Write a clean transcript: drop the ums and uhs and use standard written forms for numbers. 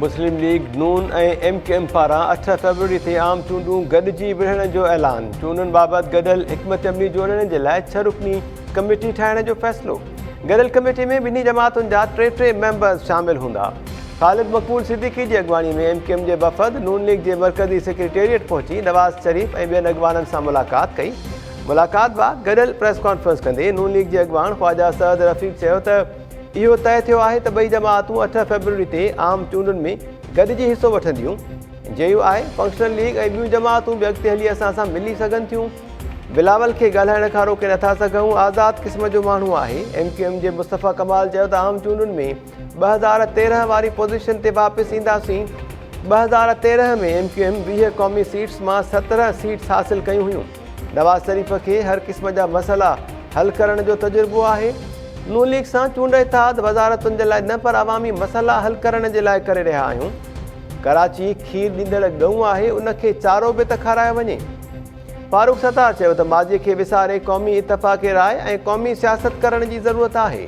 मुस्लिम league नून ऐं MKM पारां 8 February ते आम चूंडूं गॾिजी विढ़ण जो ऐलान। चूंडुनि बाबति गॾियल हिकमत अमली जोड़ण जे लाइ 6 रुकनी कमेटी ठाहिण जो फ़ैसिलो। गॾियल कमेटी में ॿिन्ही जमातुनि जा 3 मेंबर शामिल हूंदा। ख़ालिद मक़बूल सिद्दीकी जी अॻवानी में MKM जे वफ़द नून लीग जे मरकज़ी सेक्रेटेरिएट पहुची नवाज़ शरीफ़ ऐं ॿियनि अॻवाननि सां मुलाक़ात कई। मुलाक़ात बैदि गॾियल प्रेस कॉन्फ्रेंस कंदे नून लीग जे अॻवान ख्वाजा सअद रफ़ीक़ चयो त इहो तय थियो आहे त ॿई जमातूं 8 फरवरी ते आम चूंडुनि में गॾिजी हिसो वठंदियूं। JU आहे फंक्शनल लीग ऐं ॿियूं जमातूं बि अॻिते हली असां सां मिली सघनि थियूं। बिलावल खे ॻाल्हाइण खां रोके नथा सघूं, आज़ाद क़िस्म जो माण्हू आहे। MKM जे मुस्तफ़ा कमाल चयो त आम चूंडुनि में 2013 वारी पोज़ीशन ते वापसि ईंदासीं। 2013 में MKM 20 क़ौमी सीट्स मां 17 सीट्स हासिल कयूं हुयूं। नवाज़ शरीफ़ खे हर क़िस्म जा मसइला हल करण जो तजुर्बो आहे। नून लीग सां चूंड इतिहाद वज़ारतुनि जे लाइ न पर अवामी मसइला हल करण जे लाइ करे रहिया आहियूं। कराची खीर ॾींदड़ गऊं आहे, उनखे चारो बि त खारायो वञे। फारूक सत्तार चयो त माजीअ खे विसारे क़ौमी इतफ़ाक़ राय ऐं क़ौमी सियासत करण जी ज़रूरत आहे।